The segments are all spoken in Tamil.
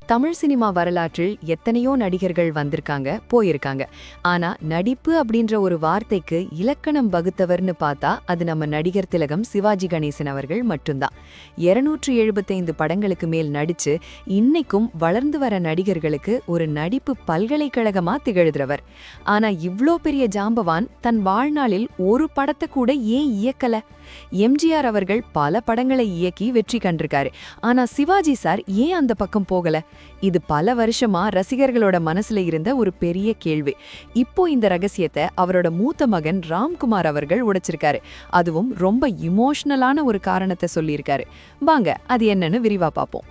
தமிழ் சினிமா வரலாற்றில் எத்தனையோ நடிகர்கள் வந்திருக்காங்க போயிருக்காங்க. ஆனா நடிப்பு அப்படின்ற ஒரு வார்த்தைக்கு இலக்கணம் வகுத்தவர்னு பார்த்தா அது நம்ம நடிகர் திலகம் சிவாஜி கணேசன் அவர்கள் மட்டும்தான். 275 படங்களுக்கு மேல் நடிச்சு இன்னைக்கும் வளர்ந்து வர நடிகர்களுக்கு ஒரு நடிப்பு பல்கலைக்கழகமா திகழ்கிறவர். ஆனா இவ்ளோ பெரிய ஜாம்பவான் தன் வாழ்நாளில் ஒரு படத்தை கூட ஏன் இயக்கல? எம்ஜிஆர் அவர்கள் பல படங்களை இயக்கி வெற்றி கண்டிருக்காரு. ஆனா சிவாஜி சார் ஏன் அந்த பக்கம் போகல? இது பல வருஷமா ரசிகர்களோட மனசுல இருந்த ஒரு பெரிய கேள்வி. இப்போ இந்த ரகசியத்தை அவரோட மூத்த மகன் ராம்குமார் அவர்கள் உடைச்சிருக்காரு. அதுவும் ரொம்ப இமோஷனலான ஒரு காரணத்தை சொல்லியிருக்காரு. வாங்க அது என்னன்னு விரிவா பார்ப்போம்.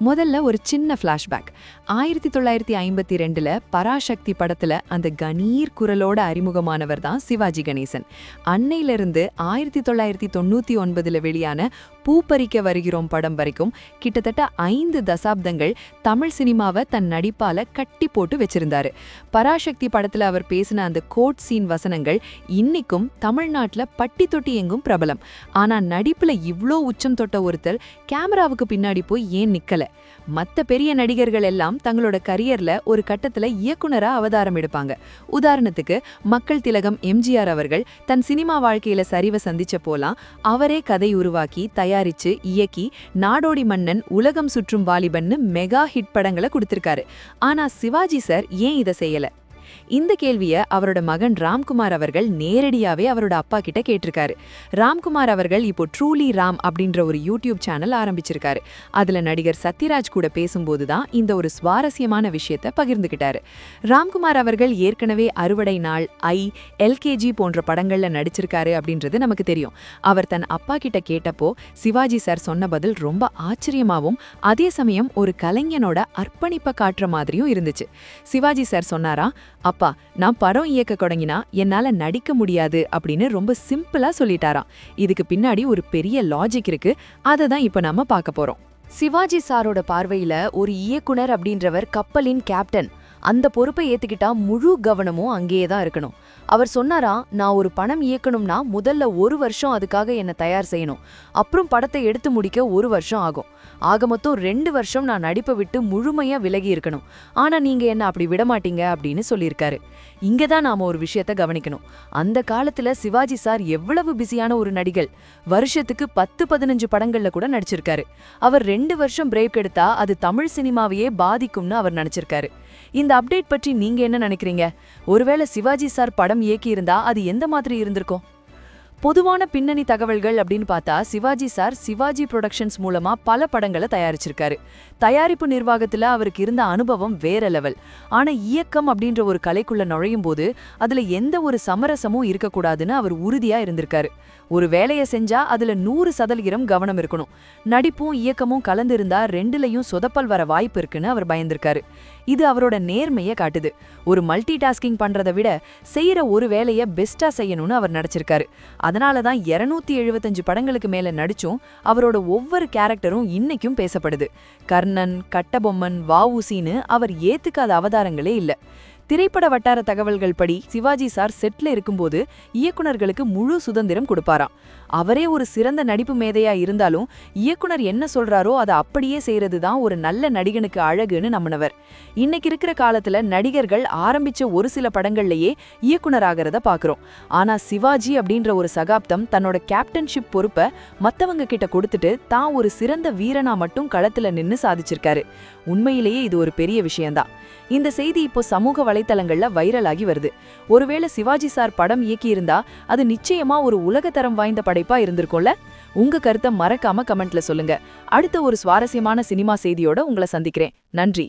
முதல்ல ஒரு சின்ன ஃப்ளாஷ்பேக். 1952ல் பராசக்தி படத்துல அந்த கணீர் குரலோட அறிமுகமானவர் தான் சிவாஜி கணேசன். அன்னையிலிருந்து 1999ல் வெளியான பூப்பறிக்க வருகிறோம் படம் வரைக்கும் கிட்டத்தட்ட 5 தசாப்தங்கள் தமிழ் சினிமாவை தன் நடிப்பால கட்டி போட்டு வச்சிருந்தாரு. பராசக்தி படத்துல அவர் பேசின அந்த கோட் சீன் வசனங்கள் இன்னைக்கும் தமிழ்நாட்டுல பட்டி தொட்டி எங்கும் பிரபலம். ஆனா நடிப்புல இவ்ளோ உச்சம் தொட்ட ஒருத்தர் கேமராவுக்கு பின்னாடி போய் ஏன் நிக்கல? மத்த பெரிய நடிகர்கள் எல்லாம் தங்களோட கரியர்ல ஒரு கட்டத்துல இயக்குனரா அவதாரம் எடுப்பாங்க. உதாரணத்துக்கு மக்கள் திலகம் எம்ஜிஆர் அவர்கள் தன் சினிமா வாழ்க்கையில சரிவை சந்திச்ச போலாம் அவரே கதை உருவாக்கி தயாரிச்சு இயக்கி நாடோடி மன்னன், உலகம் சுற்றும் வாலிபன்னு மெகா ஹிட் படங்களை கொடுத்திருக்காரு. ஆனா சிவாஜி சார் ஏன் இதை செய்யல? இந்த கேள்விய அவரோட மகன் ராம்குமார் அவர்கள் நேரடியாவே அவரோட அப்பா கிட்ட கேட்டிருக்காரு. ராம்குமார் அவர்கள் இப்போ ட்ரூலி ராம் அப்படின்ற ஒரு யூடியூப் சேனல் ஆரம்பிச்சிருக்காரு. அதுல நடிகர் சத்யராஜ் கூட பேசும்போதுதான் இந்த ஒரு சுவாரஸ்யமான விஷயத்த பகிர்ந்துகிட்டாரு. ராம்குமார் அவர்கள் ஏற்கனவே அறுவடை நாள், எல்கேஜி போன்ற படங்கள்ல நடிச்சிருக்காரு அப்படின்றது நமக்கு தெரியும். அவர் தன் அப்பா கிட்ட கேட்டப்போ சிவாஜி சார் சொன்ன பதில் ரொம்ப ஆச்சரியமாவும் அதே சமயம் ஒரு கலைஞனோட அர்ப்பணிப்பை காட்டுற மாதிரியும் இருந்துச்சு. சிவாஜி சார் சொன்னாரா, அப்பா நான் படம் இயக்க தொடங்கினா என்னால நடிக்க முடியாது அப்படின்னு ரொம்ப சிம்பிளா சொல்லிட்டாராம். இதுக்கு பின்னாடி ஒரு பெரிய லாஜிக் இருக்கு. அதை தான் இப்ப நாம பார்க்க போறோம். சிவாஜி சாரோட பார்வையில ஒரு இயக்குனர் அப்படின்றவர் கப்பலின் கேப்டன். அந்த பொறுப்பை ஏத்துக்கிட்டா முழு கவனமும் அங்கேயே தான் இருக்கணும். அவர் சொன்னாரா, நான் ஒரு படம் இயக்கணும்னா முதல்ல 1 வருஷம் அதுக்காக என்ன தயார் செய்யணும். அப்புறம் படத்தை எடுத்து முடிக்க 1 வருஷம் ஆகும். ஆக மொத்தம் 2 வருஷம் நான் நடிப்பை விட்டு முழுமையா விலகி இருக்கணும். ஆனா நீங்க என்ன அப்படி விடமாட்டீங்க அப்படின்னு சொல்லியிருக்காரு. இங்கதான் நாம ஒரு விஷயத்த கவனிக்கணும். அந்த காலத்துல சிவாஜி சார் எவ்வளவு பிஸியான ஒரு நடிகர். வருஷத்துக்கு 10-15 படங்கள்ல கூட நடிச்சிருக்காரு. அவர் 2 வருஷம் பிரேக் எடுத்தா அது தமிழ் சினிமாவையே பாதிக்கும்னு அவர் நினைச்சிருக்காரு. இந்த அப்டேட் பற்றி நீங்க என்ன நினைக்கிறீங்க? ஒருவேளை சிவாஜி சார் படம் இயக்கி இருந்தா அது எந்த மாதிரி இருந்திருக்கும்? பொதுவான பின்னணி தகவல்கள் அப்படின்னு பார்த்தா சிவாஜி சார் சிவாஜி புரொடக்ஷன்ஸ் மூலமா பல படங்களை தயாரிச்சிருக்காரு. தயாரிப்பு நிர்வாகத்துல அவருக்கு இருந்த அனுபவம் வேற லெவல். ஆனா இயக்கம் அப்படின்ற ஒரு கலைக்குள்ள நுழையும் போது அதுல எந்த ஒரு சமரசமும் இருக்கக்கூடாதுன்னு அவர் உறுதியா இருந்திருக்காரு. ஒரு வேலையை செஞ்சா அதுல 100% கவனம் இருக்கணும். நடிப்பும் இயக்கமும் கலந்து இருந்தா 2லயும் சொதப்பல் வர வாய்ப்பு இருக்குன்னு அவர் பயந்திருக்காரு. இது அவரோட நேர்மையை காட்டுது. ஒரு மல்டி டாஸ்கிங் பண்றதை விட செய்யற ஒரு வேலையை பெஸ்டா செய்யணும்னு அவர் நடிச்சிருக்காரு. அதனாலதான் 275 படங்களுக்கு மேல நடிச்சும் அவரோட ஒவ்வொரு கேரக்டரும் இன்னைக்கும் பேசப்படுது. கர்ணன், கட்டபொம்மன், வஉசின்னு அவர் ஏத்துக்காத அவதாரங்களே இல்ல. திரைப்பட வட்டார தகவல்கள் படி சிவாஜி சார் செட்ல இருக்கும்போது இயக்குனர்களுக்கு முழு சுதந்திரம் கொடுப்பாராம். அவரே ஒரு சிறந்த நடிப்பு மேதையா இருந்தாலும் இயக்குனர் என்ன சொல்றாரோ அதை அப்படியே செய்யறதுதான் ஒரு நல்ல நடிகனுக்கு அழகுன்னு நம்பினவர். இன்னைக்கு இருக்கிற காலத்துல நடிகர்கள் ஆரம்பிச்ச ஒரு சில படங்கள்லயே இயக்குனர் ஆகிறத பாக்குறோம். ஆனா சிவாஜி அப்படின்ற ஒரு சகாப்தம் தன்னோட கேப்டன்ஷிப் பொறுப்பை மத்தவங்க கிட்ட கொடுத்துட்டு தான் ஒரு சிறந்த வீரனா மட்டும் களத்துல நின்னு சாதிச்சிருக்காரு. உண்மையிலேயே இது ஒரு பெரிய விஷயம்தான். இந்த செய்தி இப்போ சமூக வலைத்தளங்கள்ல வைரலாகி வருது. ஒருவேளை சிவாஜி சார் படம் இயக்கியிருந்தா அது நிச்சயமா ஒரு உலகத்தரம் வாய்ந்த படைப்பா இருந்திருக்கும்ல? உங்க கருத்தை மறக்காம கமெண்ட்ல சொல்லுங்க. அடுத்த ஒரு சுவாரஸ்யமான சினிமா செய்தியோட உங்களை சந்திக்கிறேன். நன்றி.